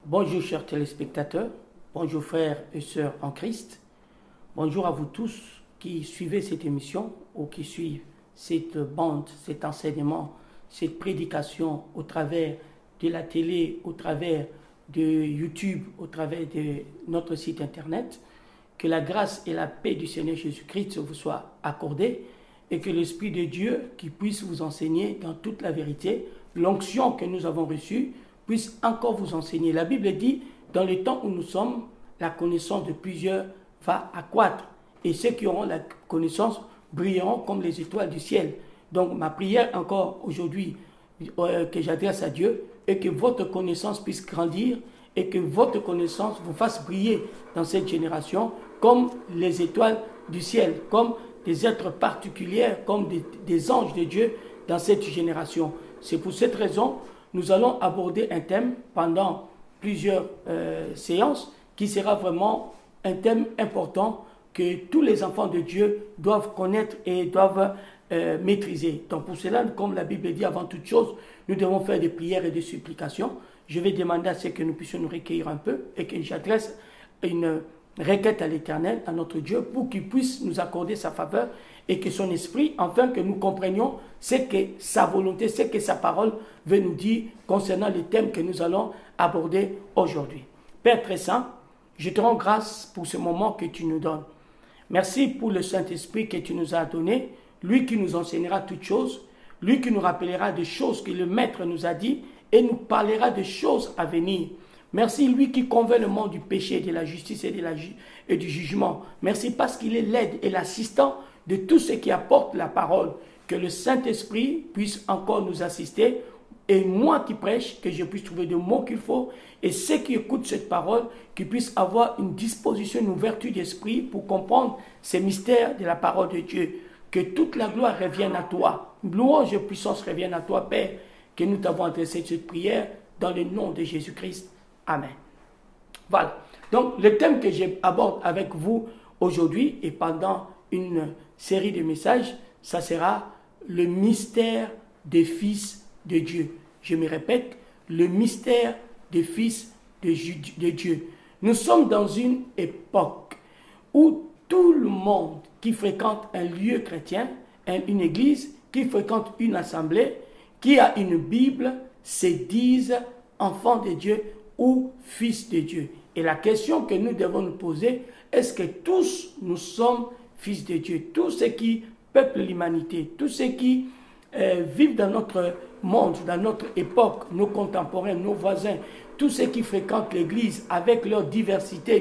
Bonjour chers téléspectateurs, bonjour frères et sœurs en Christ, bonjour à vous tous qui suivez cette émission ou qui suivent cette bande, cet enseignement, cette prédication au travers de la télé, au travers de YouTube, au travers de notre site internet. Que la grâce et la paix du Seigneur Jésus-Christ vous soient accordées et que l'Esprit de Dieu qui puisse vous enseigner dans toute la vérité, l'onction que nous avons reçue, puisse encore vous enseigner. La Bible dit, dans le temps où nous sommes, la connaissance de plusieurs va accroître. Et ceux qui auront la connaissance brilleront comme les étoiles du ciel. Donc ma prière encore aujourd'hui que j'adresse à Dieu est que votre connaissance puisse grandir et que votre connaissance vous fasse briller dans cette génération comme les étoiles du ciel, comme des êtres particuliers, comme des anges de Dieu dans cette génération. C'est pour cette raison nous allons aborder un thème pendant plusieurs séances qui sera vraiment un thème important que tous les enfants de Dieu doivent connaître et doivent maîtriser. Donc pour cela, comme la Bible dit, avant toute chose, nous devons faire des prières et des supplications. Je vais demander à ce que nous puissions nous recueillir un peu et que j'adresse une requête à l'Éternel, à notre Dieu, pour qu'il puisse nous accorder sa faveur et que son esprit, afin que nous comprenions ce que sa volonté, ce que sa parole veut nous dire concernant les thèmes que nous allons aborder aujourd'hui. Père très saint, je te rends grâce pour ce moment que tu nous donnes. Merci pour le Saint-Esprit que tu nous as donné, lui qui nous enseignera toutes choses, lui qui nous rappellera des choses que le Maître nous a dit et nous parlera des choses à venir. Merci, lui qui convainc le monde du péché, de la justice et du jugement. Merci parce qu'il est l'aide et l'assistant de tous ceux qui apportent la parole. Que le Saint-Esprit puisse encore nous assister et moi qui prêche, que je puisse trouver des mots qu'il faut et ceux qui écoutent cette parole, qui puissent avoir une disposition, une ouverture d'esprit pour comprendre ces mystères de la parole de Dieu. Que toute la gloire revienne à toi. Louange et puissance reviennent à toi, Père, que nous t'avons adressé cette prière dans le nom de Jésus-Christ. Amen. Voilà. Donc, le thème que j'aborde avec vous aujourd'hui et pendant une série de messages, ça sera le mystère des fils de Dieu. Je me répète, le mystère des fils de Dieu. Nous sommes dans une époque où tout le monde qui fréquente un lieu chrétien, une église, qui fréquente une assemblée, qui a une Bible, se disent enfants de Dieu ou fils de Dieu. Et la question que nous devons nous poser, est-ce que tous nous sommes fils de Dieu? Tous ceux qui peuplent l'humanité, tous ceux qui vivent dans notre monde, dans notre époque, nos contemporains, nos voisins, tous ceux qui fréquentent l'église avec leur diversité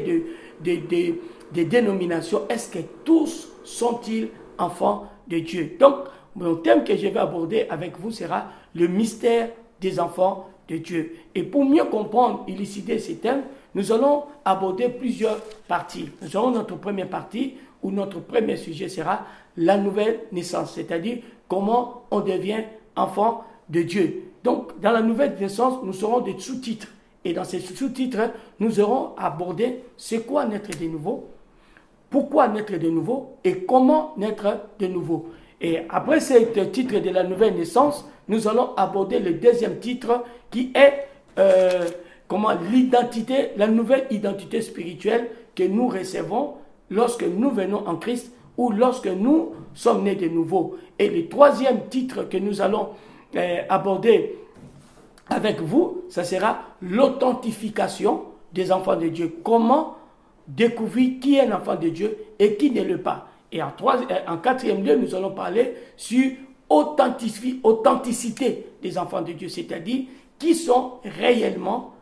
de dénominations, est-ce que tous sont-ils enfants de Dieu? Donc, mon thème que je vais aborder avec vous sera le mystère des enfants de Dieu. Et pour mieux comprendre, élucider ces thèmes, nous allons aborder plusieurs parties. Nous aurons notre première partie où notre premier sujet sera la nouvelle naissance, c'est-à-dire comment on devient enfant de Dieu. Donc, dans la nouvelle naissance, nous aurons des sous-titres. Et dans ces sous-titres, nous aurons abordé c'est quoi naître de nouveau, pourquoi naître de nouveau et comment naître de nouveau. Et après ce titre de la nouvelle naissance, nous allons aborder le deuxième titre qui est l'identité, la nouvelle identité spirituelle que nous recevons lorsque nous venons en Christ ou lorsque nous sommes nés de nouveau. Et le troisième titre que nous allons aborder avec vous, ça sera l'authentification des enfants de Dieu. Comment découvrir qui est un enfant de Dieu et qui ne l'est pas. Et en quatrième lieu, nous allons parler sur authenticité des enfants de Dieu, c'est-à-dire qui sont réellement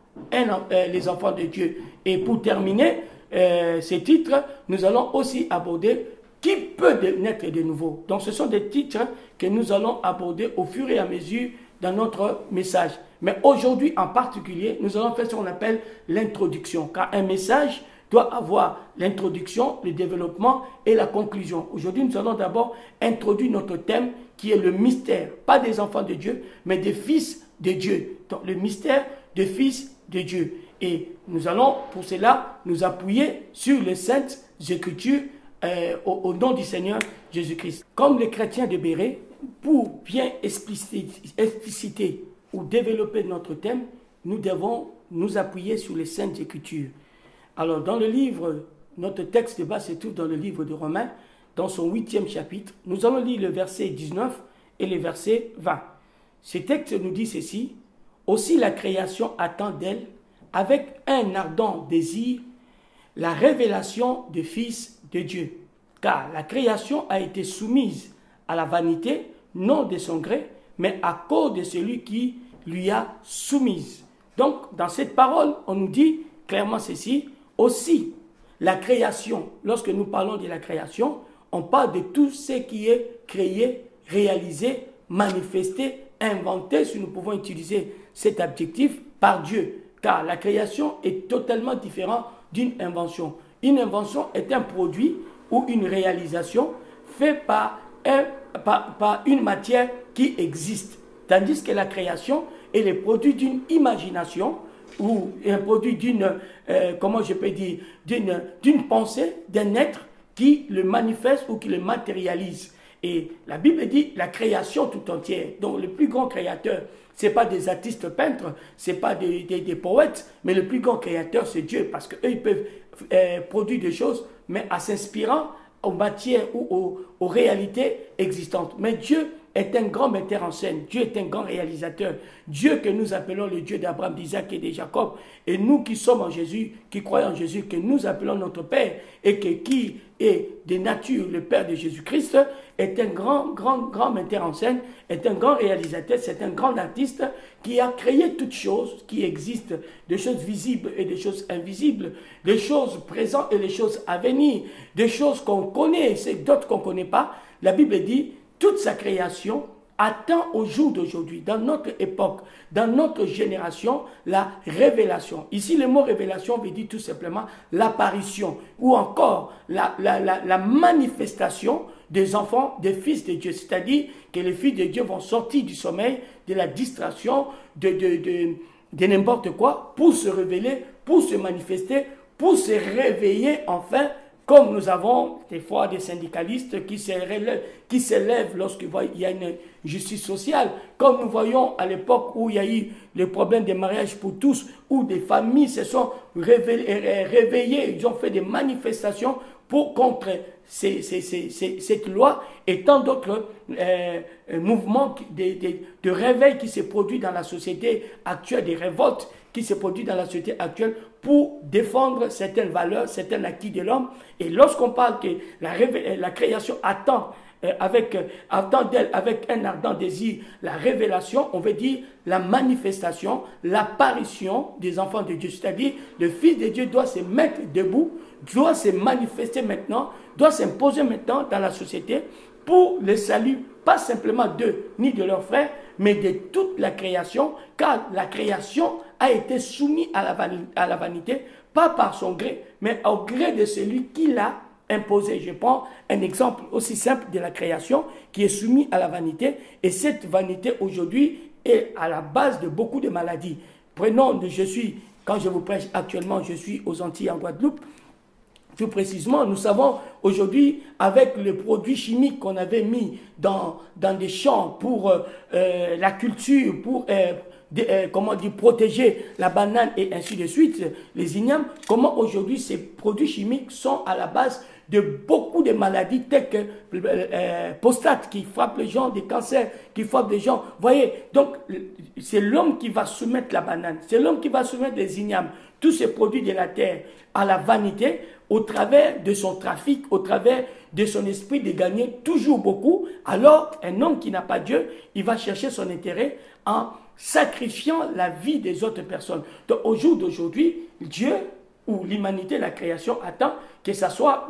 les enfants de Dieu. Et pour terminer ces titres, nous allons aussi aborder qui peut naître de nouveau. Donc ce sont des titres que nous allons aborder au fur et à mesure dans notre message. Mais aujourd'hui en particulier, nous allons faire ce qu'on appelle l'introduction, car un message doit avoir l'introduction, le développement et la conclusion. Aujourd'hui, nous allons d'abord introduire notre thème qui est le mystère, pas des enfants de Dieu, mais des fils de Dieu. Donc, le mystère des fils de Dieu. Et nous allons, pour cela, nous appuyer sur les saintes Écritures au nom du Seigneur Jésus-Christ. Comme les chrétiens de Béret, pour bien expliciter ou développer notre thème, nous devons nous appuyer sur les Saintes Écritures. Alors, dans le livre, notre texte de base se trouve dans le livre de Romains, dans son 8e chapitre. Nous allons lire le verset 19 et le verset 20. Ce texte nous dit ceci: « Aussi la création attend d'elle, avec un ardent désir, la révélation du Fils de Dieu. Car la création a été soumise à la vanité, non de son gré, mais à cause de celui qui lui a soumise. » Donc, dans cette parole, on nous dit clairement ceci: aussi la création, lorsque nous parlons de la création, on parle de tout ce qui est créé, réalisé, manifesté, inventé, si nous pouvons utiliser cet adjectif, par Dieu. Car la création est totalement différente d'une invention. Une invention est un produit ou une réalisation fait par une matière qui existe. Tandis que la création est le produit d'une imagination ou un produit d'une, comment je peux dire, d'une pensée, d'un être qui le manifeste ou qui le matérialise. Et la Bible dit la création tout entière. Donc le plus grand créateur, ce n'est pas des artistes peintres, ce n'est pas des poètes, mais le plus grand créateur, c'est Dieu. Parce qu'eux, ils peuvent produire des choses, mais en s'inspirant aux matières ou aux réalités existantes. Mais Dieu est un grand metteur en scène. Dieu est un grand réalisateur. Dieu que nous appelons le Dieu d'Abraham, d'Isaac et de Jacob. Et nous qui sommes en Jésus, qui croyons en Jésus, que nous appelons notre Père, et qui est de nature le Père de Jésus-Christ, est un grand metteur en scène, est un grand réalisateur, c'est un grand artiste qui a créé toutes choses qui existent, des choses visibles et des choses invisibles, des choses présentes et des choses à venir, des choses qu'on connaît et d'autres qu'on ne connaît pas. La Bible dit, toute sa création attend au jour d'aujourd'hui, dans notre époque, dans notre génération, la révélation. Ici, le mot révélation veut dire tout simplement l'apparition ou encore la manifestation des enfants, des fils de Dieu. C'est-à-dire que les fils de Dieu vont sortir du sommeil, de la distraction, de n'importe quoi, pour se révéler, pour se manifester, pour se réveiller enfin. Comme nous avons des fois des syndicalistes qui s'élèvent lorsqu'il y a une justice sociale, comme nous voyons à l'époque où il y a eu le problème des mariages pour tous, où des familles se sont réveillées, ils ont fait des manifestations contre cette loi et tant d'autres mouvements de réveil qui se produisent dans la société actuelle, des révoltes qui se produisent dans la société actuelle pour défendre certaines valeurs, certains acquis de l'homme. Et lorsqu'on parle que la création attend d'elle avec un ardent désir la révélation, on veut dire la manifestation, l'apparition des enfants de Dieu. C'est-à-dire, le Fils de Dieu doit se mettre debout, doit se manifester maintenant, doit s'imposer maintenant dans la société pour le salut, pas simplement d'eux ni de leurs frères, mais de toute la création, car la création a été soumise à la vanité, pas par son gré, mais au gré de celui qui l'a imposé. Je prends un exemple aussi simple de la création qui est soumise à la vanité, et cette vanité aujourd'hui est à la base de beaucoup de maladies. Prenons, quand je vous prêche actuellement, je suis aux Antilles en Guadeloupe. Plus précisément, nous savons aujourd'hui, avec les produits chimiques qu'on avait mis dans des champs pour la culture, pour protéger la banane et ainsi de suite, les ignames, comment aujourd'hui ces produits chimiques sont à la base de beaucoup de maladies telles que prostate qui frappe les gens, des cancers qui frappent les gens. Vous voyez, donc c'est l'homme qui va soumettre la banane, c'est l'homme qui va soumettre les ignames, tous ces produits de la terre à la vanité, au travers de son trafic, au travers de son esprit de gagner toujours beaucoup. Alors, un homme qui n'a pas Dieu, il va chercher son intérêt en sacrifiant la vie des autres personnes. Donc, au jour d'aujourd'hui, Dieu ou l'humanité, la création, attend que ce soit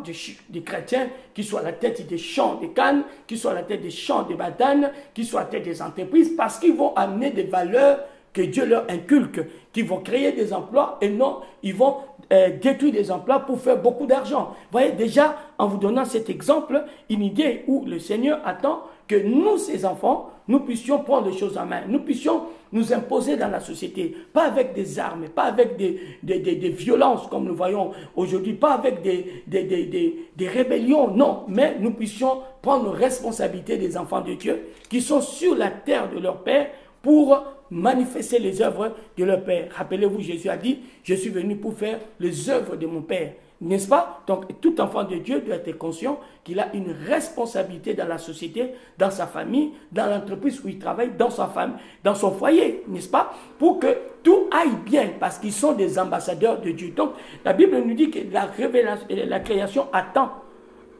des chrétiens qui soient à la tête des champs de canne, qui soient à la tête des champs de bananes, qui soient à la tête des entreprises, parce qu'ils vont amener des valeurs que Dieu leur inculque, qui vont créer des emplois et non, ils vont détruire des emplois pour faire beaucoup d'argent. Vous voyez, déjà, en vous donnant cet exemple, une idée où le Seigneur attend que nous, ses enfants, nous puissions prendre les choses en main, nous puissions nous imposer dans la société, pas avec des armes, pas avec des violences comme nous voyons aujourd'hui, pas avec des rébellions, non, mais nous puissions prendre nos responsabilités des enfants de Dieu qui sont sur la terre de leur Père pour manifester les œuvres de leur Père. Rappelez-vous, Jésus a dit, je suis venu pour faire les œuvres de mon Père. N'est-ce pas? Donc, tout enfant de Dieu doit être conscient qu'il a une responsabilité dans la société, dans sa famille, dans l'entreprise où il travaille, dans sa famille, dans son foyer, n'est-ce pas? Pour que tout aille bien, parce qu'ils sont des ambassadeurs de Dieu. Donc, la Bible nous dit que la création attend,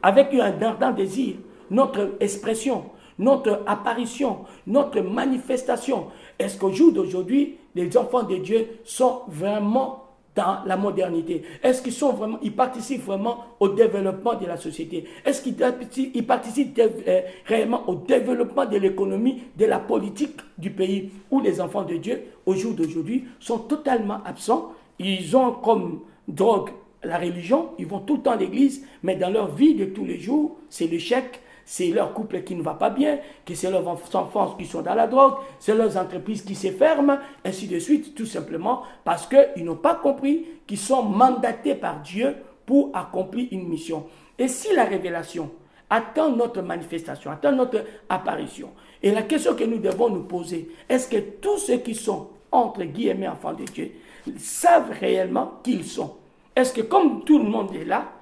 avec un ardent désir, notre expression, notre apparition, notre manifestation. Est-ce qu'au jour d'aujourd'hui, les enfants de Dieu sont vraiment dans la modernité? Est-ce qu'ils participent vraiment au développement de la société? Est-ce qu'ils participent réellement au développement de l'économie, de la politique du pays, où les enfants de Dieu, au jour d'aujourd'hui, sont totalement absents? Ils ont comme drogue la religion, ils vont tout le temps à l'église, mais dans leur vie de tous les jours, c'est l'échec, c'est leur couple qui ne va pas bien, que c'est leurs enfants qui sont dans la drogue, c'est leurs entreprises qui se ferment, ainsi de suite, tout simplement parce qu'ils n'ont pas compris qu'ils sont mandatés par Dieu pour accomplir une mission. Et si la révélation attend notre manifestation, attend notre apparition, et la question que nous devons nous poser, est-ce que tous ceux qui sont, entre guillemets, enfants de Dieu, savent réellement qui ils sont? Est-ce que comme tout le monde est là,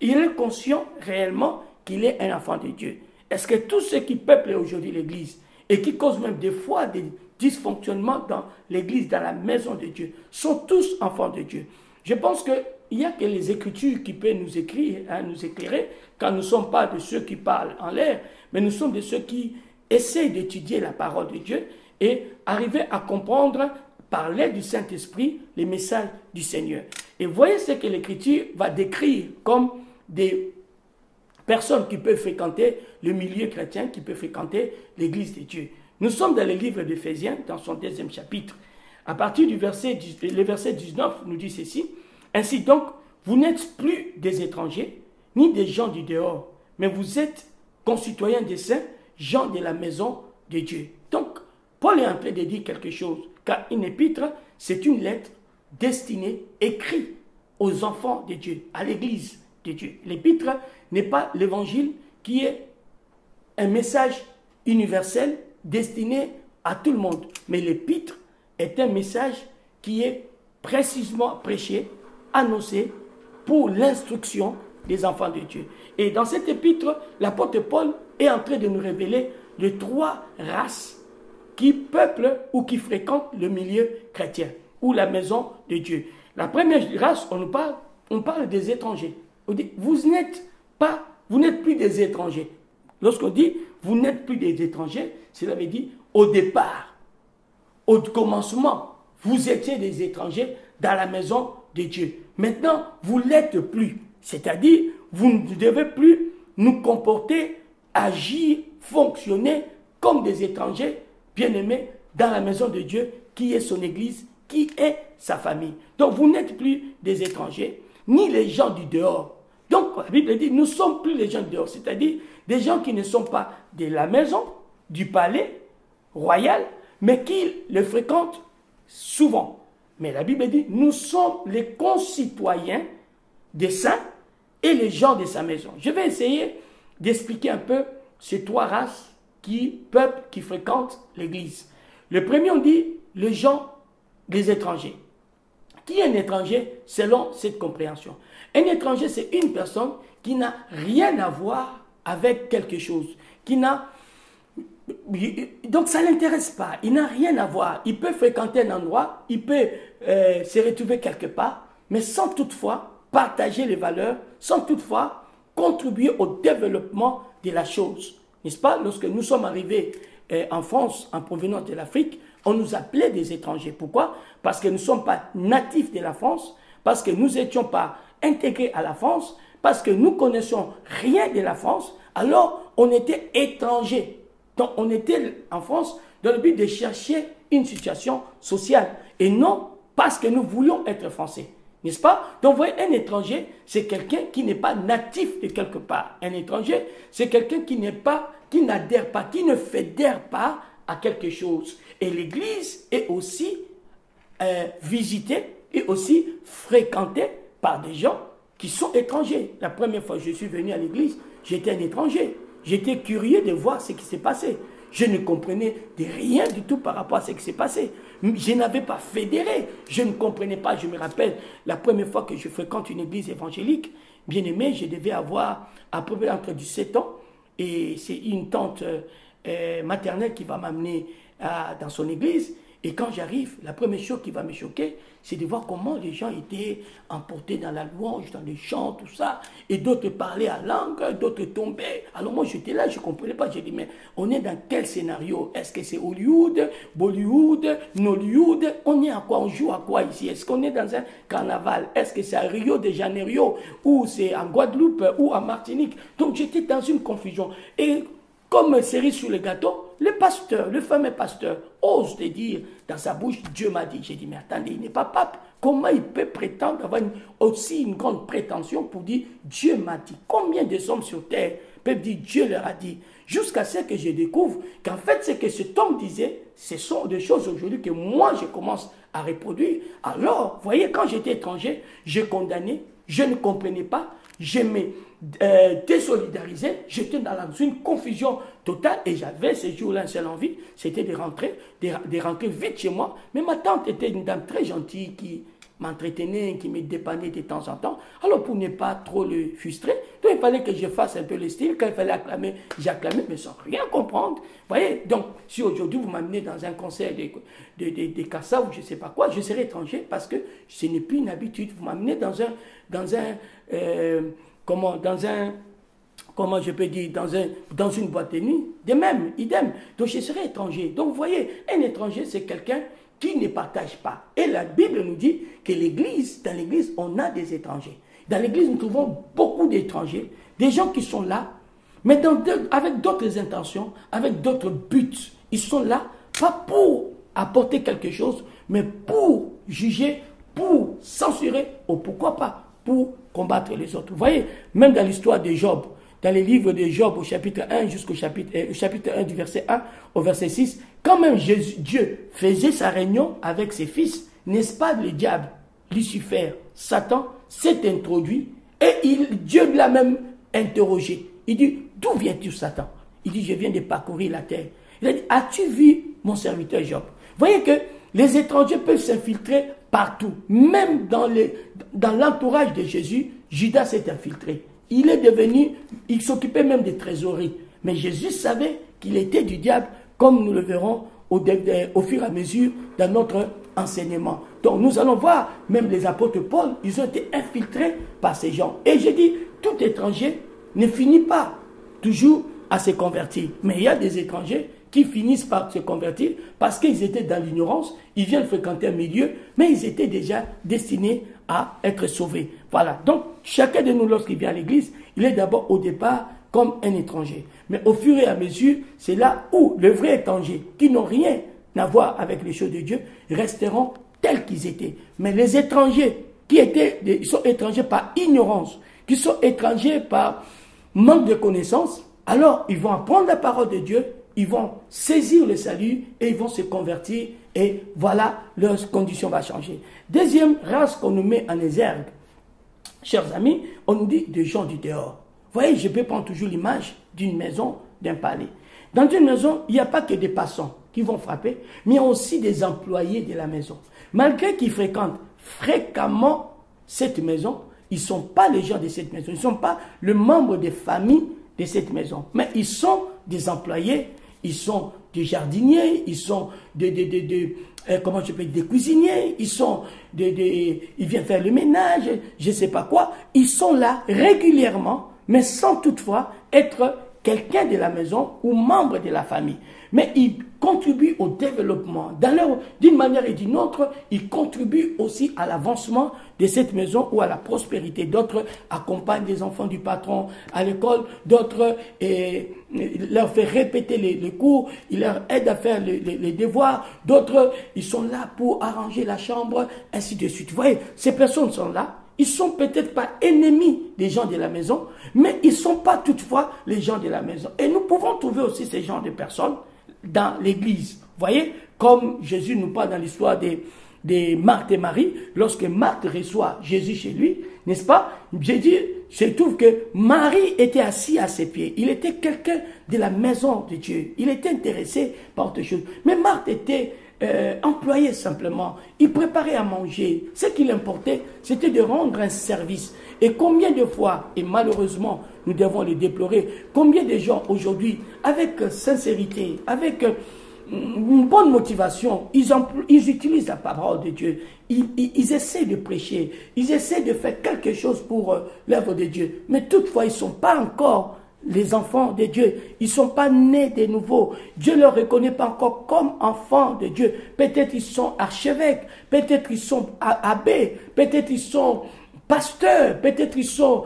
il est conscient réellement qu'il est un enfant de Dieu? Est-ce que tous ceux qui peuplent aujourd'hui l'Église et qui causent même des fois des dysfonctionnements dans l'Église, dans la maison de Dieu, sont tous enfants de Dieu? Je pense qu'il n'y a que les Écritures qui peuvent nous éclairer, car nous ne sommes pas de ceux qui parlent en l'air, mais nous sommes de ceux qui essaient d'étudier la parole de Dieu et arriver à comprendre par l'aide du Saint-Esprit les messages du Seigneur. Et voyez ce que l'Écriture va décrire comme des personnes qui peuvent fréquenter le milieu chrétien, qui peuvent fréquenter l'Église de Dieu. Nous sommes dans le livre d'Éphésiens, dans son 2e chapitre. À partir du verset 19, nous dit ceci. Ainsi donc, vous n'êtes plus des étrangers, ni des gens du dehors, mais vous êtes concitoyens des saints, gens de la maison de Dieu. Donc, Paul est en train de dire quelque chose, car une épître, c'est une lettre destinée, écrite aux enfants de Dieu, à l'Église de Dieu. L'épître n'est pas l'évangile qui est un message universel destiné à tout le monde, mais l'épître est un message qui est précisément prêché, annoncé pour l'instruction des enfants de Dieu. Et dans cette épître, l'apôtre Paul est en train de nous révéler les 3 races qui peuplent ou qui fréquentent le milieu chrétien ou la maison de Dieu. La première race, on parle des étrangers. On dit, vous n'êtes plus des étrangers. Lorsqu'on dit, vous n'êtes plus des étrangers, cela veut dire, au départ, au commencement, vous étiez des étrangers dans la maison de Dieu. Maintenant, vous ne l'êtes plus. C'est-à-dire, vous ne devez plus nous comporter, agir, fonctionner comme des étrangers bien-aimés dans la maison de Dieu, qui est son Église, qui est sa famille. Donc, vous n'êtes plus des étrangers, ni les gens du dehors. Donc, la Bible dit, nous ne sommes plus les gens du dehors, c'est-à-dire des gens qui ne sont pas de la maison, du palais royal, mais qui le fréquentent souvent. Mais la Bible dit, nous sommes les concitoyens des saints et les gens de sa maison. Je vais essayer d'expliquer un peu ces 3 races qui fréquentent l'Église. Le premier, on dit, les gens, les étrangers. Qui est un étranger selon cette compréhension? Un étranger, c'est une personne qui n'a rien à voir avec quelque chose, donc ça ne l'intéresse pas, il n'a rien à voir. Il peut fréquenter un endroit, il peut se retrouver quelque part, mais sans toutefois partager les valeurs, sans toutefois contribuer au développement de la chose. N'est-ce pas? Lorsque nous sommes arrivés en France, en provenance de l'Afrique, on nous appelait des étrangers. Pourquoi? Parce que nous ne sommes pas natifs de la France, parce que nous n'étions pas intégrés à la France, parce que nous connaissions rien de la France, alors on était étrangers. Donc on était en France dans le but de chercher une situation sociale, et non parce que nous voulions être français. N'est-ce pas? Donc, vous voyez, un étranger, c'est quelqu'un qui n'est pas natif de quelque part. Un étranger, c'est quelqu'un qui n'adhère pas, qui ne fédère pas à quelque chose. Et l'Église est aussi visitée et aussi fréquentée par des gens qui sont étrangers. La première fois que je suis venu à l'Église, j'étais un étranger. J'étais curieux de voir ce qui s'est passé. Je ne comprenais de rien du tout par rapport à ce qui s'est passé. Je n'avais pas fédéré. Je ne comprenais pas. Je me rappelle, la première fois que je fréquente une église évangélique, bien aimé, je devais avoir à peu près entre 17 ans. Et c'est une tante maternelle qui va m'amener dans son église. Et quand j'arrive, la première chose qui va me choquer, c'est de voir comment les gens étaient emportés dans la louange, dans les chants, tout ça. Et d'autres parlaient à langue, d'autres tombaient. Alors moi, j'étais là, je ne comprenais pas. J'ai dit, mais on est dans quel scénario? Est-ce que c'est Hollywood, Bollywood, Nollywood? On est à quoi? On joue à quoi ici? Est-ce qu'on est dans un carnaval? Est-ce que c'est à Rio de Janeiro? Ou c'est en Guadeloupe? Ou en Martinique? Donc j'étais dans une confusion. Et comme cerise sur le gâteau, le pasteur, le fameux pasteur, ose te dire dans sa bouche, Dieu m'a dit. J'ai dit, mais attendez, il n'est pas pape. Comment il peut prétendre avoir aussi une grande prétention pour dire, Dieu m'a dit? Combien de hommes sur terre peuvent dire, Dieu leur a dit? Jusqu'à ce que je découvre qu'en fait, ce que cet homme disait, ce sont des choses aujourd'hui que moi, je commence à reproduire. Alors, vous voyez, quand j'étais étranger, je condamnais, je ne comprenais pas, je me désolidarisé, j'étais dans une confusion totale et j'avais ce jour-là une seule envie, c'était de rentrer vite chez moi. Mais ma tante était une dame très gentille qui m'entretenait, qui me dépannait de temps en temps. Alors pour ne pas trop le frustrer, donc il fallait que je fasse un peu le style. Quand il fallait acclamer, j'acclamais, mais sans rien comprendre. Vous voyez, donc si aujourd'hui vous m'amenez dans un concert de Kassa ou je ne sais pas quoi, je serai étranger parce que ce n'est plus une habitude. Vous m'amenez comment je peux dire, dans une boîte de nuit, de même, idem. Donc je serai étranger. Donc vous voyez, un étranger, c'est quelqu'un qui ne partage pas. Et la Bible nous dit que dans l'église, on a des étrangers. Dans l'église, nous trouvons beaucoup d'étrangers, des gens qui sont là, mais avec d'autres intentions, avec d'autres buts. Ils sont là, pas pour apporter quelque chose, mais pour juger, pour censurer, ou pourquoi pas, pour combattre les autres. Vous voyez, même dans l'histoire de Job, dans les livres de Job au chapitre 1 jusqu'au chapitre 1 du verset 1 au verset 6, quand même Dieu faisait sa réunion avec ses fils, n'est-ce pas le diable, Lucifer, Satan, s'est introduit et Dieu l'a même interrogé. Il dit, d'où viens-tu Satan? Il dit, je viens de parcourir la terre. Il a dit, as-tu vu mon serviteur Job? Vous voyez que les étrangers peuvent s'infiltrer partout. Même dans l'entourage de Jésus, Judas s'est infiltré. Il s'occupait même des trésoreries. Mais Jésus savait qu'il était du diable, comme nous le verrons au fur et à mesure dans notre enseignement. Donc nous allons voir, même les apôtres Paul, ils ont été infiltrés par ces gens. Et je dis, tout étranger ne finit pas toujours à se convertir. Mais il y a des étrangers qui finissent par se convertir parce qu'ils étaient dans l'ignorance, ils viennent fréquenter un milieu, mais ils étaient déjà destinés à être sauvés. Voilà. Donc, chacun de nous, lorsqu'il vient à l'église, il est d'abord au départ comme un étranger. Mais au fur et à mesure, c'est là où les vrais étrangers, qui n'ont rien à voir avec les choses de Dieu, resteront tels qu'ils étaient. Mais les étrangers ils sont étrangers par ignorance, qui sont étrangers par manque de connaissance, alors ils vont apprendre la parole de Dieu, ils vont saisir le salut et ils vont se convertir et voilà, leur condition va changer. Deuxième race qu'on nous met en exergue, chers amis, on nous dit des gens du dehors. Vous voyez, je peux prendre toujours l'image d'une maison, d'un palais. Dans une maison, il n'y a pas que des passants qui vont frapper, mais il y a aussi des employés de la maison. Malgré qu'ils fréquentent fréquemment cette maison, ils ne sont pas les gens de cette maison, ils ne sont pas le membre des familles de cette maison, mais ils sont des employés, ils sont des jardiniers, ils sont des cuisiniers, ils viennent faire le ménage, je ne sais pas quoi. Ils sont là régulièrement, mais sans toutefois être quelqu'un de la maison ou membre de la famille. Mais ils contribuent au développement. D'une manière et d'une autre, ils contribuent aussi à l'avancement de cette maison ou à la prospérité. D'autres accompagnent les enfants du patron à l'école, d'autres leur font répéter les cours, ils leur aident à faire les devoirs, d'autres ils sont là pour arranger la chambre, ainsi de suite. Vous voyez, ces personnes sont là. Ils ne sont peut-être pas ennemis des gens de la maison, mais ils ne sont pas toutefois les gens de la maison. Et nous pouvons trouver aussi ces genres de personnes dans l'église. Vous voyez, comme Jésus nous parle dans l'histoire de Marthe et Marie, lorsque Marthe reçoit Jésus chez lui, n'est-ce pas? Jésus se trouve que Marie était assis à ses pieds. Il était quelqu'un de la maison de Dieu. Il était intéressé par autre chose. Mais Marthe était employée simplement. Il préparait à manger. Ce qui l'importait, c'était de rendre un service. Et combien de fois, et malheureusement, nous devons les déplorer, combien de gens aujourd'hui, avec sincérité, avec une bonne motivation, ils utilisent la parole de Dieu, ils essaient de prêcher, ils essaient de faire quelque chose pour l'œuvre de Dieu, mais toutefois ils ne sont pas encore les enfants de Dieu, ils ne sont pas nés de nouveau, Dieu ne leur reconnaît pas encore comme enfants de Dieu, peut-être ils sont archevêques, peut-être ils sont abbés, peut-être ils sont pasteurs, peut-être ils sont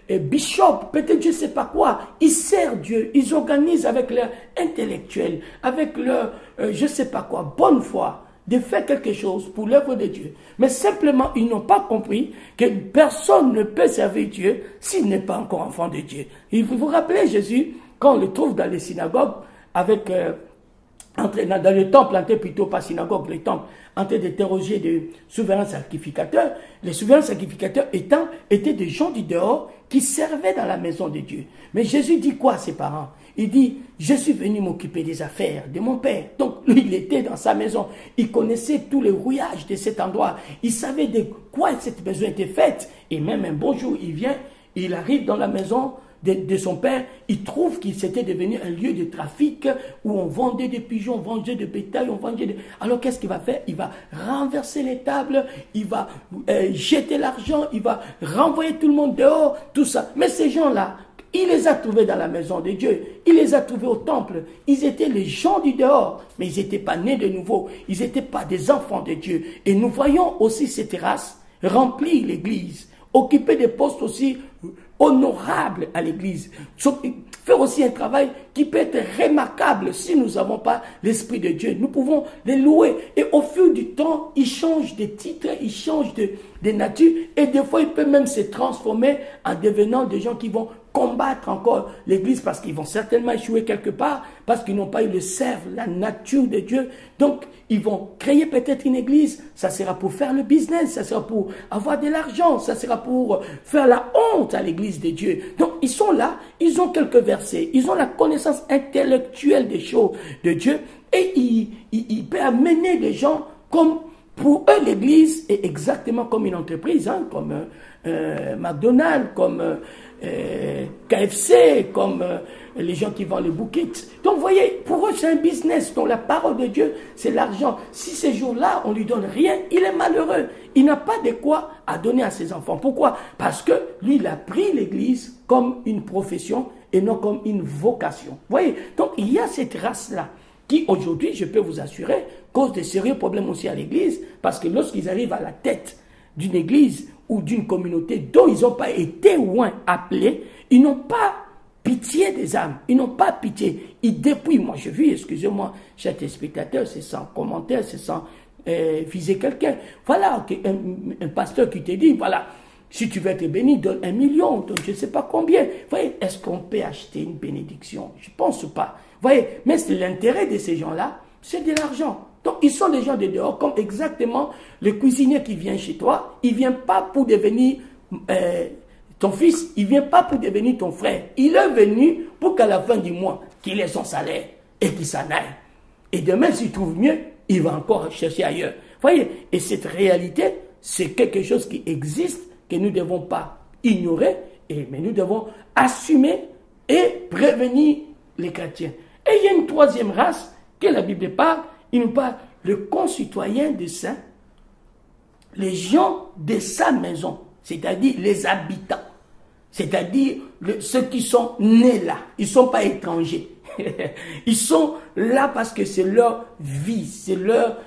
bishop, peut-être je ne sais pas quoi, ils servent Dieu, ils organisent avec leur intellectuel, avec leur je ne sais pas quoi, bonne foi, de faire quelque chose pour l'œuvre de Dieu. Mais simplement, ils n'ont pas compris que personne ne peut servir Dieu s'il n'est pas encore enfant de Dieu. Il vous vous rappelez Jésus, quand on le trouve dans les synagogues, avec dans le temple, plutôt pas synagogue, les temples, en train d'interroger des souverains sacrificateurs. Les souverains sacrificateurs étaient des gens du dehors qui servaient dans la maison de Dieu. Mais Jésus dit quoi à ses parents? Il dit, je suis venu m'occuper des affaires de mon père. Donc lui, il était dans sa maison. Il connaissait tous les rouillages de cet endroit. Il savait de quoi cette maison était faite. Et même un bon jour, il vient, il arrive dans la maison de son père, il trouve qu'il s'était devenu un lieu de trafic où on vendait des pigeons, on vendait des bétail, on vendait des... Alors qu'est-ce qu'il va faire? Il va renverser les tables, il va jeter l'argent, il va renvoyer tout le monde dehors, tout ça. Mais ces gens-là, il les a trouvés dans la maison de Dieu, il les a trouvés au temple, ils étaient les gens du dehors, mais ils n'étaient pas nés de nouveau, ils n'étaient pas des enfants de Dieu. Et nous voyons aussi cette race remplir l'église, occuper des postes aussi honorable à l'église, faire aussi un travail qui peut être remarquable si nous n'avons pas l'Esprit de Dieu. Nous pouvons les louer et au fil du temps, ils changent de titre, ils changent de nature et des fois, ils peuvent même se transformer en devenant des gens qui vont combattre encore l'église parce qu'ils vont certainement échouer quelque part, parce qu'ils n'ont pas eu le serve, la nature de Dieu. Donc, ils vont créer peut-être une église, ça sera pour faire le business, ça sera pour avoir de l'argent, ça sera pour faire la honte à l'église de Dieu. Donc, ils sont là, ils ont quelques versets, ils ont la connaissance intellectuelle des choses de Dieu et ils peuvent amener les gens comme, pour eux, l'église est exactement comme une entreprise, hein, comme McDonald's, comme KFC, comme les gens qui vendent les bouquets. Donc, vous voyez, pour eux, c'est un business. Donc, la parole de Dieu, c'est l'argent. Si ces jours-là, on ne lui donne rien, il est malheureux. Il n'a pas de quoi à donner à ses enfants. Pourquoi? Parce que lui, il a pris l'église comme une profession et non comme une vocation. Vous voyez? Donc, il y a cette race-là qui, aujourd'hui, je peux vous assurer, cause de sérieux problèmes aussi à l'église, parce que lorsqu'ils arrivent à la tête d'une église ou d'une communauté dont ils n'ont pas été loin appelés, ils n'ont pas pitié des âmes, ils n'ont pas pitié. Ils dépouillent. Moi, je vis, excusez-moi, chers téléspectateurs, c'est sans commentaire, c'est sans viser quelqu'un. Voilà, un pasteur qui te dit, voilà, si tu veux être béni, donne 1 million, donne je ne sais pas combien. Vous voyez, est-ce qu'on peut acheter une bénédiction? Je ne pense pas. Vous voyez, mais c'est l'intérêt de ces gens-là, c'est de l'argent. Donc, ils sont des gens de dehors, comme exactement le cuisinier qui vient chez toi. Il ne vient pas pour devenir ton fils, il ne vient pas pour devenir ton frère. Il est venu pour qu'à la fin du mois, qu'il ait son salaire et qu'il s'en aille. Et demain, s'il trouve mieux, il va encore chercher ailleurs. Vous voyez, et cette réalité, c'est quelque chose qui existe, que nous ne devons pas ignorer, mais nous devons assumer et prévenir les chrétiens. Et il y a une troisième race que la Bible parle. Il nous parle le concitoyen des saints, les gens de sa maison, c'est-à-dire les habitants, c'est-à-dire ceux qui sont nés là. Ils ne sont pas étrangers. Ils sont là parce que c'est leur vie, c'est leur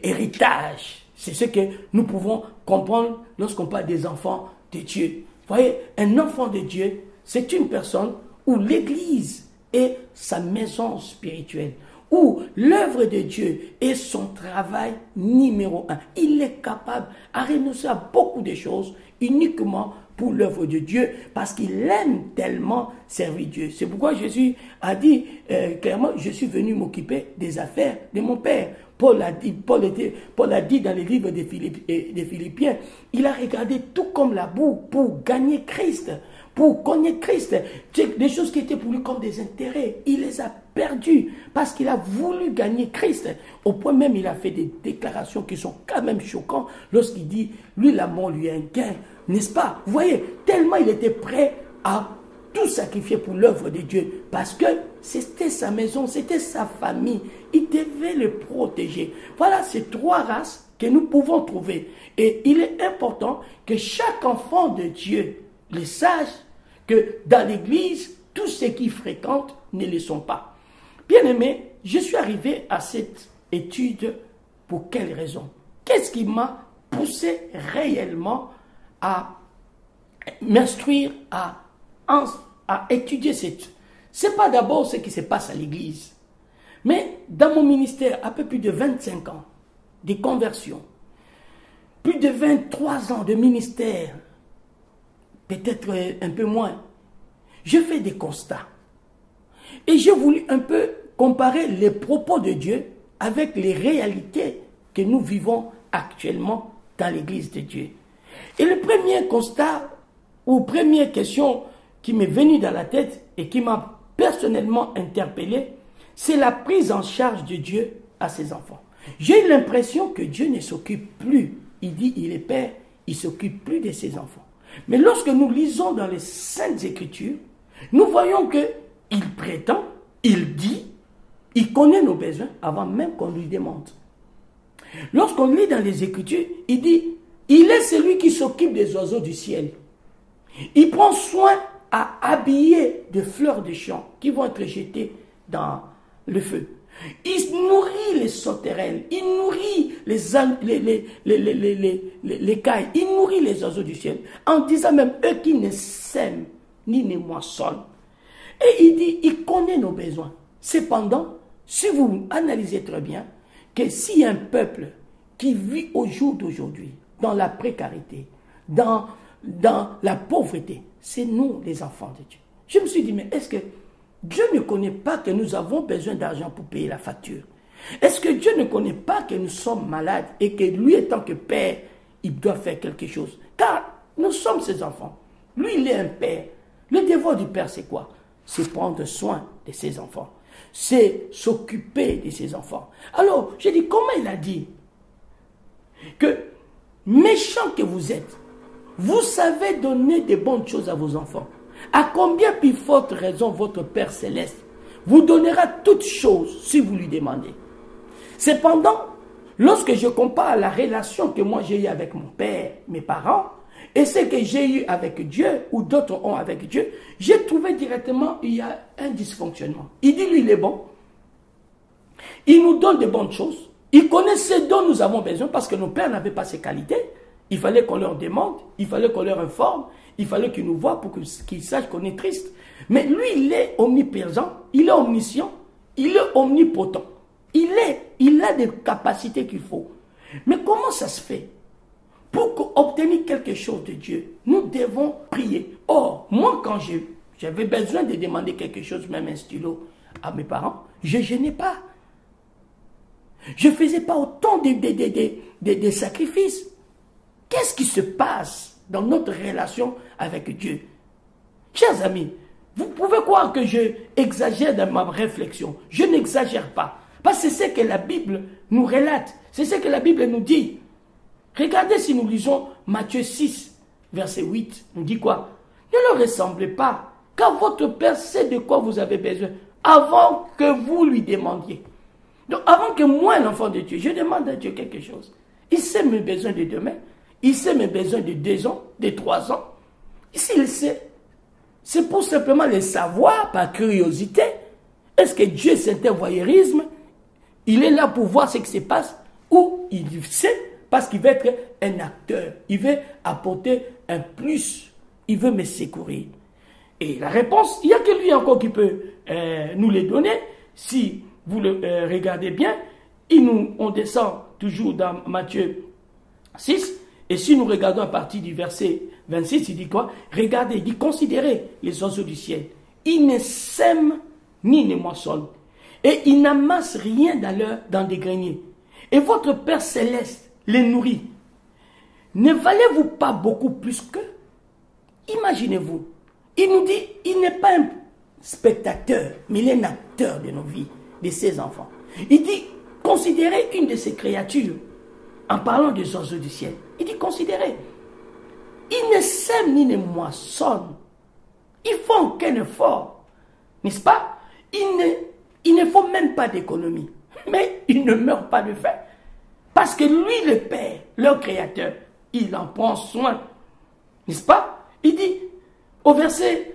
héritage. C'est ce que nous pouvons comprendre lorsqu'on parle des enfants de Dieu. Vous voyez, un enfant de Dieu, c'est une personne où l'Église est sa maison spirituelle, où l'œuvre de Dieu est son travail numéro 1. Il est capable de renoncer à beaucoup de choses uniquement pour l'œuvre de Dieu, parce qu'il aime tellement servir Dieu. C'est pourquoi Jésus a dit clairement, je suis venu m'occuper des affaires de mon Père. Paul a dit dans les livres des Philippiens, il a regardé tout comme la boue pour gagner Christ, pour connaître Christ. Des choses qui étaient pour lui comme des intérêts, il les a perdus parce qu'il a voulu gagner Christ. Au point même, il a fait des déclarations qui sont quand même choquantes lorsqu'il dit, lui, la mort lui est un gain, n'est-ce pas? Vous voyez, tellement il était prêt à tout sacrifier pour l'œuvre de Dieu, parce que c'était sa maison, c'était sa famille, il devait le protéger. Voilà ces trois races que nous pouvons trouver. Et il est important que chaque enfant de Dieu le sache, que dans l'église, tous ceux qui fréquentent ne le sont pas. Bien aimé, je suis arrivé à cette étude pour quelle raison? Qu'est-ce qui m'a poussé réellement à m'instruire, à étudier cette... Ce n'est pas d'abord ce qui se passe à l'église. Mais dans mon ministère, un peu plus de 25 ans de conversion, plus de 23 ans de ministère, peut-être un peu moins, je fais des constats. Et j'ai voulu un peu comparer les propos de Dieu avec les réalités que nous vivons actuellement dans l'église de Dieu. Et le premier constat, ou première question qui m'est venue dans la tête et qui m'a personnellement interpellé, c'est la prise en charge de Dieu à ses enfants. J'ai eu l'impression que Dieu ne s'occupe plus. Il dit, il est Père, il ne s'occupe plus de ses enfants. Mais lorsque nous lisons dans les Saintes Écritures, nous voyons qu'il prétend, il dit, il connaît nos besoins avant même qu'on lui demande. Lorsqu'on lit dans les Écritures, il dit, il est celui qui s'occupe des oiseaux du ciel. Il prend soin à habiller de fleurs de champs qui vont être jetées dans le feu. Il nourrit les sauterelles, il nourrit les cailles, il nourrit les oiseaux du ciel, en disant même eux qui ne sèment ni ne moissonnent. Et il dit, il connaît nos besoins. Cependant, si vous analysez très bien, que s'il y a un peuple qui vit au jour d'aujourd'hui, dans la précarité, dans la pauvreté, c'est nous les enfants de Dieu. Je me suis dit, mais est-ce que Dieu ne connaît pas que nous avons besoin d'argent pour payer la facture? Est-ce que Dieu ne connaît pas que nous sommes malades et que lui, étant que Père, il doit faire quelque chose? Car nous sommes ses enfants. Lui, il est un Père. Le devoir du Père, c'est quoi? C'est prendre soin de ses enfants. C'est s'occuper de ses enfants. Alors, j'ai dit, comment il a dit que, méchant que vous êtes, vous savez donner de bonnes choses à vos enfants. À combien plus forte raison votre Père Céleste vous donnera toutes choses si vous lui demandez. Cependant, lorsque je compare la relation que moi j'ai eue avec mon père, mes parents, et ce que j'ai eu avec Dieu, ou d'autres ont avec Dieu, j'ai trouvé directement qu'il y a un dysfonctionnement. Il dit, lui, il est bon. Il nous donne de bonnes choses. Il connaît ce dont nous avons besoin parce que nos pères n'avaient pas ces qualités. Il fallait qu'on leur demande, il fallait qu'on leur informe, il fallait qu'ils nous voient pour qu'ils sachent qu'on est triste. Mais lui, il est omniprésent, il est omniscient, il est omnipotent. Il a des capacités qu'il faut. Mais comment ça se fait? Pour obtenir quelque chose de Dieu, nous devons prier. Or, moi, quand j'avais besoin de demander quelque chose, même un stylo, à mes parents, je ne gênais pas. Je ne faisais pas autant de sacrifices. Qu'est-ce qui se passe dans notre relation avec Dieu? Chers amis, vous pouvez croire que je exagère dans ma réflexion. Je n'exagère pas. Parce que c'est ce que la Bible nous relate. C'est ce que la Bible nous dit. Regardez si nous lisons Matthieu 6, verset 8. On dit quoi? Ne leur ressemblez pas, car votre Père sait de quoi vous avez besoin avant que vous lui demandiez. Donc avant que moi, l'enfant de Dieu, je demande à Dieu quelque chose. Il sait mes besoins de demain. Il sait mes besoins de 2 ans, de 3 ans. Ici, il sait. C'est pour simplement le savoir par curiosité. Est-ce que Dieu, c'est un voyeurisme? Il est là pour voir ce qui se passe. Ou il sait parce qu'il veut être un acteur. Il veut apporter un plus. Il veut me secourir. Et la réponse, il n'y a que lui encore qui peut nous les donner. Si vous le regardez bien, on descend toujours dans Matthieu 6. Et si nous regardons à partir du verset 26, il dit quoi? Regardez, il dit, considérez les oiseaux du ciel. Ils ne sèment ni ne moissonnent. Et ils n'amassent rien dans des greniers. et votre Père céleste les nourrit, ne valez-vous pas beaucoup plus qu'eux? Imaginez-vous. Il nous dit, il n'est pas un spectateur, mais il est un acteur de nos vies, de ses enfants. Il dit, considérez une de ces créatures, en parlant des oiseaux du ciel. Il dit, considérez. Ils ne sèment ni ne moissonnent. Ils font aucun effort. N'est-ce pas? Il ne faut même pas d'économie. Mais ils ne meurent pas de faim. Parce que lui, le Père, leur Créateur, il en prend soin. N'est-ce pas? Il dit, au verset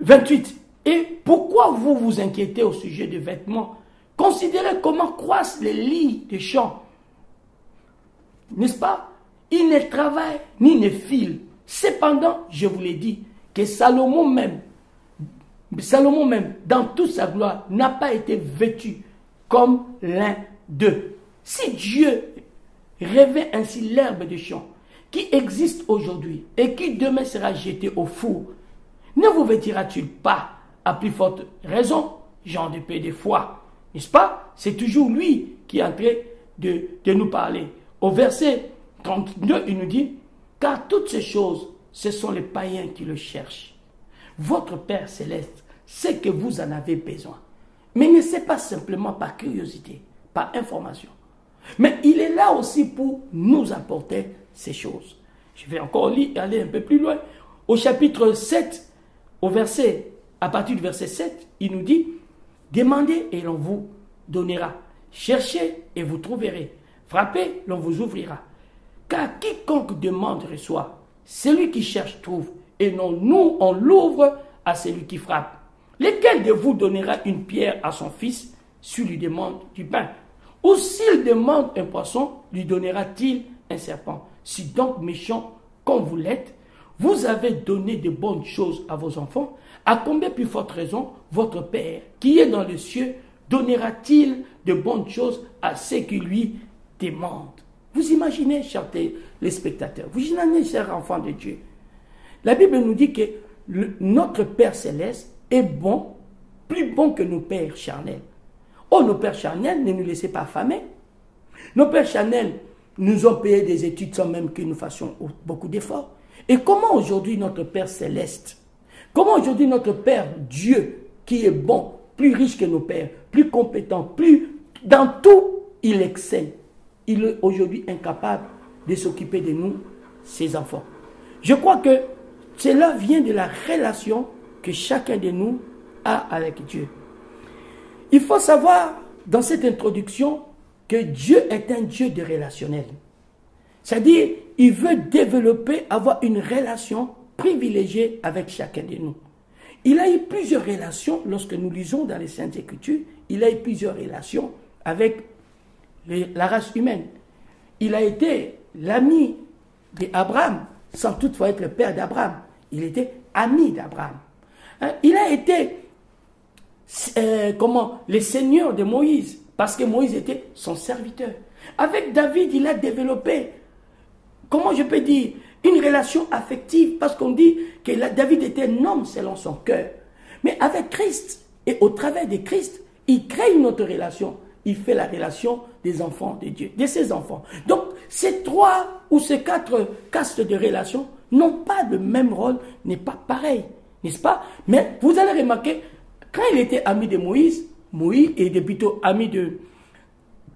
28, « Et pourquoi vous vous inquiétez au sujet des vêtements? Considérez comment croissent les lits des champs. » N'est-ce pas? Il ne travaille ni ne file. Cependant, je vous l'ai dit, que Salomon même, dans toute sa gloire, n'a pas été vêtu comme l'un d'eux. Si Dieu revêt ainsi l'herbe des champs, qui existe aujourd'hui et qui demain sera jeté au four, ne vous vêtira-t-il pas à plus forte raison, Jean de paix de foi? N'est-ce pas? C'est toujours lui qui est en train de nous parler. Au verset 32, il nous dit, « Car toutes ces choses, ce sont les païens qui le cherchent. Votre Père céleste sait que vous en avez besoin. Mais ne sait pas simplement par curiosité, par information. Mais il est là aussi pour nous apporter ces choses. » Je vais encore aller un peu plus loin. Au chapitre 7, à partir du verset 7, il nous dit, « Demandez et l'on vous donnera. Cherchez et vous trouverez. Frappez, l'on vous ouvrira. Car quiconque demande reçoit. Celui qui cherche trouve. Et non, nous, on l'ouvre à celui qui frappe. Lequel de vous donnera une pierre à son fils s'il lui demande du pain? Ou s'il demande un poisson, lui donnera-t-il un serpent? Si donc méchant comme vous l'êtes, vous avez donné de bonnes choses à vos enfants, à combien plus forte raison votre Père, qui est dans les cieux, donnera-t-il de bonnes choses à ceux qui lui demandent? Vous imaginez, chers téléspectateurs, vous imaginez, chers enfants de Dieu, la Bible nous dit que notre Père céleste est bon, plus bon que nos pères charnels. Oh, nos pères charnels ne nous laissaient pas affamer. Nos pères charnels nous ont payé des études sans même que nous fassions beaucoup d'efforts. Et comment aujourd'hui notre Père céleste, comment aujourd'hui notre Père Dieu, qui est bon, plus riche que nos pères, plus compétent, plus dans tout, il excelle. Il est aujourd'hui incapable de s'occuper de nous, ses enfants. Je crois que cela vient de la relation que chacun de nous a avec Dieu. Il faut savoir dans cette introduction que Dieu est un Dieu de relationnel. C'est-à-dire, il veut développer, avoir une relation privilégiée avec chacun de nous. Il a eu plusieurs relations, lorsque nous lisons dans les Saintes Écritures, il a eu plusieurs relations avec la race humaine. Il a été l'ami d'Abraham, sans toutefois être le père d'Abraham. Il était ami d'Abraham. Il a été le seigneur de Moïse, parce que Moïse était son serviteur. Avec David, il a développé, comment je peux dire, une relation affective, parce qu'on dit que David était un homme selon son cœur. Mais avec Christ, et au travers de Christ, il crée une autre relation. Il fait la relation des enfants de Dieu, de ses enfants. Donc, ces 3 ou ces 4 castes de relations n'ont pas le même rôle, n'est pas pareil, n'est-ce pas? Mais vous allez remarquer, quand il était ami de Moïse, Moïse était plutôt ami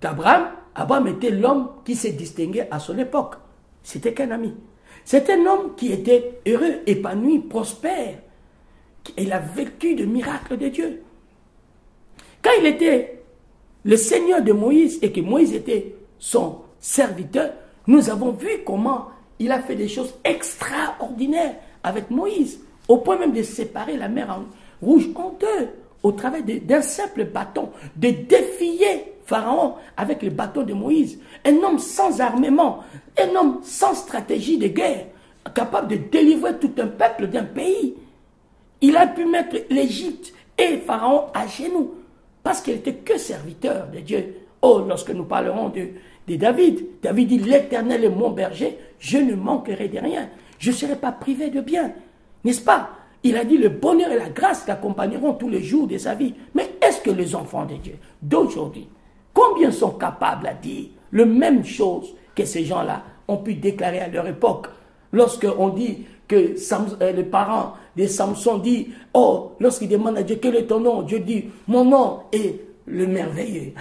d'Abraham. Abraham était l'homme qui s'est distingué à son époque. C'était qu'un ami. C'est un homme qui était heureux, épanoui, prospère. Il a vécu de miracles de Dieu. Quand il était le Seigneur de Moïse et que Moïse était son serviteur, nous avons vu comment il a fait des choses extraordinaires avec Moïse, au point même de séparer la mer Rouge en deux, au travers d'un simple bâton, de défier Pharaon avec le bâton de Moïse. Un homme sans armement, un homme sans stratégie de guerre, capable de délivrer tout un peuple d'un pays. Il a pu mettre l'Égypte et Pharaon à genoux, parce qu'il n'était que serviteur de Dieu. Oh, lorsque nous parlerons de David, David dit, l'Éternel est mon berger, je ne manquerai de rien, je ne serai pas privé de bien. N'est-ce pas? Il a dit, le bonheur et la grâce l'accompagneront tous les jours de sa vie. Mais est-ce que les enfants de Dieu d'aujourd'hui, Combien sont capables à dire la même chose que ces gens-là ont pu déclarer à leur époque? Lorsqu'on dit que les parents de Samson disent, oh, lorsqu'ils demandent à Dieu, quel est ton nom? Dieu dit, mon nom est le merveilleux.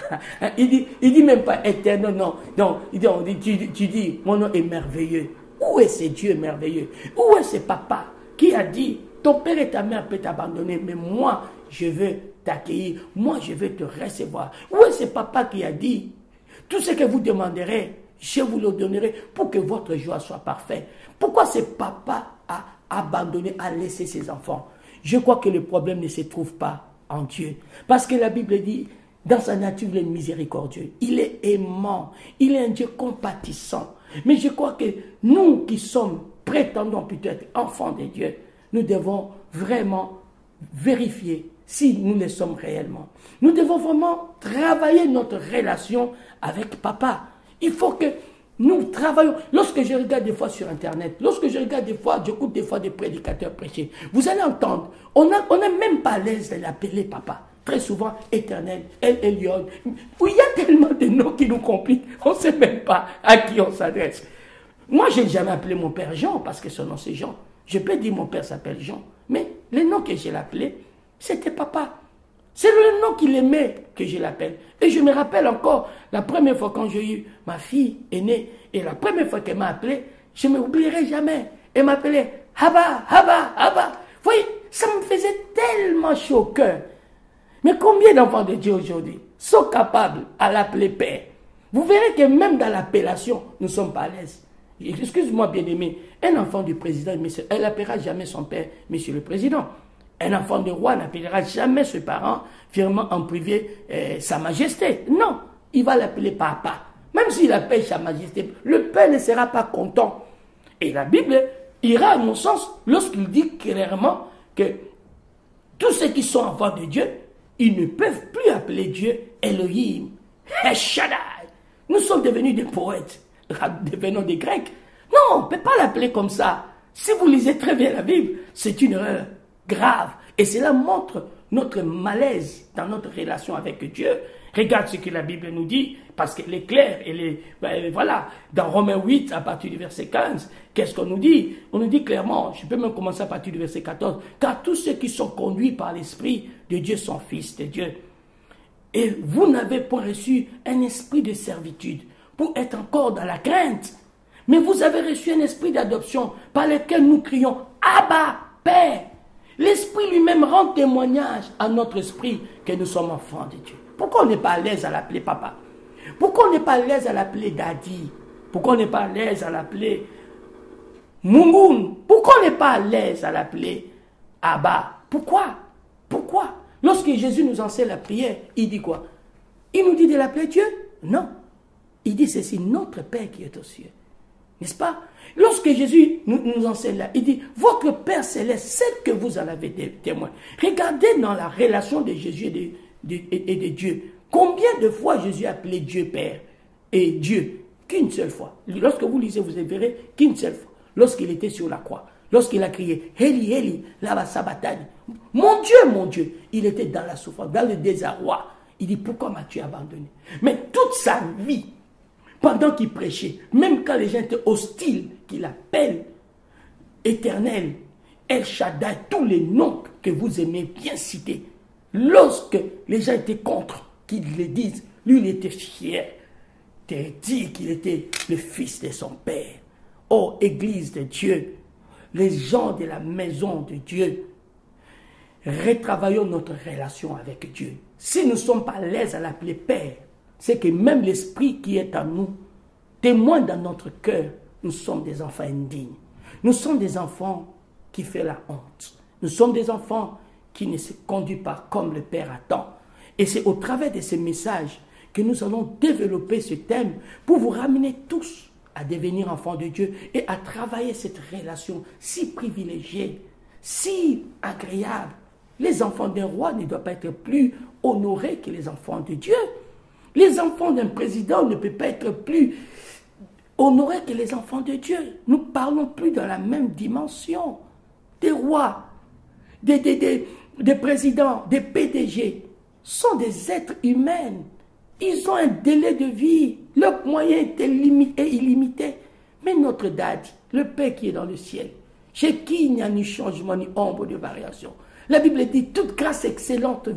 il dit même pas éternel, non. Non, tu dis, mon nom est merveilleux. Où est ce Dieu merveilleux? Où est ce papa qui a dit, ton père et ta mère peuvent t'abandonner, mais moi, je veux t'accueillir, moi, je veux te recevoir. Où est ce papa qui a dit, tout ce que vous demanderez, je vous le donnerai pour que votre joie soit parfaite? Pourquoi ce papa a abandonné, a laissé ses enfants? Je crois que le problème ne se trouve pas en Dieu. Parce que la Bible dit, dans sa nature, il est miséricordieux. Il est aimant. Il est un Dieu compatissant. Mais je crois que nous qui sommes, prétendons peut-être enfants de Dieu, nous devons vraiment vérifier si nous le sommes réellement. Nous devons vraiment travailler notre relation avec papa. Il faut que nous travaillons. Lorsque je regarde des fois sur Internet, lorsque je regarde des fois, j'écoute des fois des prédicateurs prêcher, vous allez entendre, on n'est même pas à l'aise de l'appeler papa. Très souvent, Éternel, El Elyon. Il y a tellement de noms qui nous compliquent, on ne sait même pas à qui on s'adresse. Moi, je n'ai jamais appelé mon père Jean, parce que son nom c'est Jean. Je peux dire mon père s'appelle Jean, mais le nom que je l'appelais, c'était papa. C'est le nom qu'il aimait que je l'appelle. Et je me rappelle encore, la première fois quand j'ai eu ma fille aînée, et la première fois qu'elle m'a appelé, je ne m'oublierai jamais. Elle m'appelait Haba, Haba, Haba. Vous voyez, ça me faisait tellement chaud au cœur. Mais combien d'enfants de Dieu aujourd'hui sont capables à l'appeler père? Vous verrez que même dans l'appellation, nous ne sommes pas à l'aise. Excuse-moi, bien-aimé, un enfant du président, elle n'appellera jamais son père, monsieur le président. Un enfant de roi n'appellera jamais ses parents, fièrement en privé, sa majesté. Non, il va l'appeler papa. Même s'il appelle sa majesté, le père ne sera pas content. Et la Bible ira à mon sens lorsqu'il dit clairement que tous ceux qui sont enfants de Dieu, ils ne peuvent plus appeler Dieu Elohim, El-Shaddai. Nous sommes devenus des poètes, devenons des Grecs. Non, on ne peut pas l'appeler comme ça. Si vous lisez très bien la Bible, c'est une erreur grave. Et cela montre notre malaise dans notre relation avec Dieu. Regarde ce que la Bible nous dit, parce qu'elle est claire. Voilà, dans Romains 8, à partir du verset 15, qu'est-ce qu'on nous dit? On nous dit clairement, je peux même commencer à partir du verset 14, car tous ceux qui sont conduits par l'Esprit de Dieu sont fils de Dieu. Et vous n'avez pas reçu un esprit de servitude pour être encore dans la crainte, mais vous avez reçu un esprit d'adoption par lequel nous crions « Abba, Père ». L'Esprit lui-même rend témoignage à notre esprit que nous sommes enfants de Dieu. Pourquoi on n'est pas à l'aise à l'appeler papa? Pourquoi on n'est pas à l'aise à l'appeler daddy? Pourquoi on n'est pas à l'aise à l'appeler Mungun? Pourquoi on n'est pas à l'aise à l'appeler Abba? Pourquoi? Pourquoi? Lorsque Jésus nous enseigne la prière, il dit quoi? Il nous dit de l'appeler Dieu? Non. Il dit ceci, notre Père qui est aux cieux. N'est-ce pas? Lorsque Jésus nous enseigne là, il dit, votre Père céleste, c'est que vous en avez des témoins. Regardez dans la relation de Jésus et de Dieu. Combien de fois Jésus a appelé Dieu Père et Dieu? Qu'une seule fois. Lorsque vous lisez, vous verrez qu'une seule fois. Lorsqu'il était sur la croix. Lorsqu'il a crié, Eli, Eli, lama sabachthani. Mon Dieu, il était dans la souffrance, dans le désarroi. Il dit, pourquoi m'as-tu abandonné? Mais toute sa vie, pendant qu'il prêchait, même quand les gens étaient hostiles, qu'il appelle Éternel, El Shaddai, tous les noms que vous aimez bien citer, lorsque les gens étaient contre qu'ils le disent, lui il était fier de dire qu'il était le fils de son Père. Oh, Église de Dieu, les gens de la maison de Dieu, retravaillons notre relation avec Dieu. Si nous ne sommes pas à l'aise à l'appeler Père, c'est que même l'Esprit qui est en nous témoigne dans notre cœur, nous sommes des enfants indignes. Nous sommes des enfants qui font la honte. Nous sommes des enfants qui ne se conduisent pas comme le Père attend. Et c'est au travers de ces messages que nous allons développer ce thème pour vous ramener tous à devenir enfants de Dieu et à travailler cette relation si privilégiée, si agréable. Les enfants d'un roi ne doivent pas être plus honorés que les enfants de Dieu. Les enfants d'un président ne peuvent pas être plus honorés que les enfants de Dieu. Nous parlons plus dans la même dimension. Des rois, des présidents, des PDG sont des êtres humains Ils ont un délai de vie. Leurs moyens étaient illimités. Mais notre Dade, le Père qui est dans le ciel, chez qui il n'y a ni changement ni ombre de variation. La Bible dit, toute grâce excellente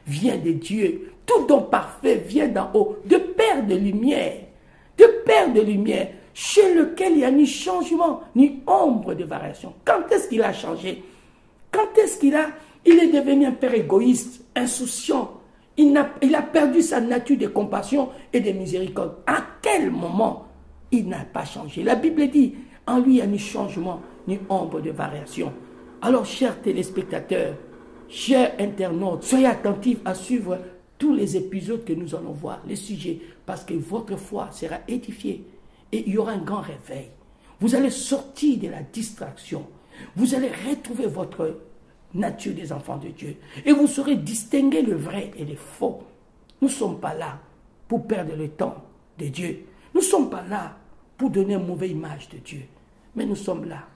vient de Dieu. Tout don parfait vient d'en haut, de Père de lumière. De Père de lumière, chez lequel il n'y a ni changement ni ombre de variation. Quand est-ce qu'il a changé? Quand est-ce il est devenu un père égoïste, insouciant? Il a perdu sa nature de compassion et de miséricorde. À quel moment il n'a pas changé? La Bible dit, en lui il n'y a ni changement ni ombre de variation. Alors, chers téléspectateurs, chers internautes, soyez attentifs à suivre tous les épisodes que nous allons voir, les sujets, parce que votre foi sera édifiée et il y aura un grand réveil. Vous allez sortir de la distraction. Vous allez retrouver votre nature des enfants de Dieu. Et vous saurez distinguer le vrai et le faux. Nous ne sommes pas là pour perdre le temps de Dieu. Nous ne sommes pas là pour donner une mauvaise image de Dieu. Mais nous sommes là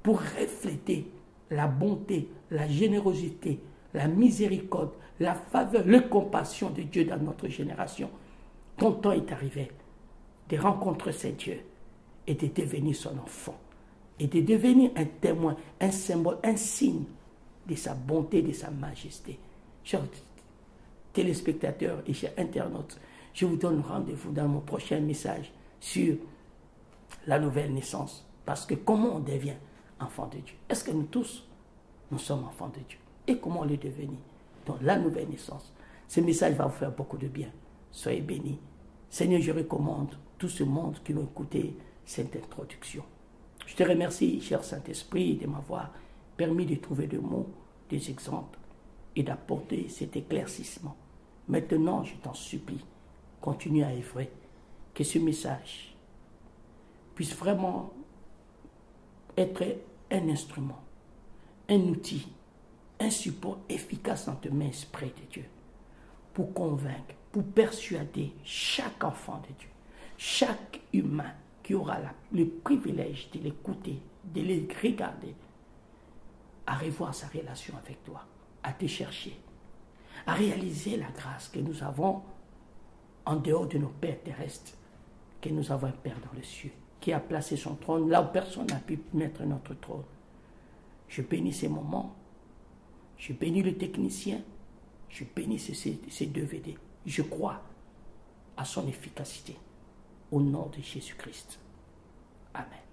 pour refléter la bonté, la générosité, la miséricorde, la faveur, la compassion de Dieu dans notre génération. Ton temps est arrivé de rencontrer ce Dieu et de devenir son enfant. Et de devenir un témoin, un symbole, un signe de sa bonté, de sa majesté. Chers téléspectateurs et chers internautes, je vous donne rendez-vous dans mon prochain message sur la nouvelle naissance. Parce que comment on devient enfant de Dieu? Est-ce que nous tous, nous sommes enfants de Dieu? Et comment le devenir? Donc la nouvelle naissance. Ce message va vous faire beaucoup de bien. Soyez bénis. Seigneur, je recommande tout ce monde qui va écouter cette introduction. Je te remercie, cher Saint-Esprit, de m'avoir permis de trouver des mots, des exemples et d'apporter cet éclaircissement. Maintenant, je t'en supplie, continue à œuvrer, que ce message puisse vraiment être un instrument, un outil, un support efficace dans tes mains, Esprit de Dieu, pour convaincre, pour persuader chaque enfant de Dieu, chaque humain qui aura le privilège de l'écouter, de les regarder, à revoir sa relation avec toi, à te chercher, à réaliser la grâce que nous avons en dehors de nos pères terrestres, que nous avons un Père dans les cieux, qui a placé son trône là où personne n'a pu mettre notre trône. Je bénis ces moments, je bénis le technicien, je bénis ces DVD. Je crois à son efficacité. Au nom de Jésus-Christ. Amen.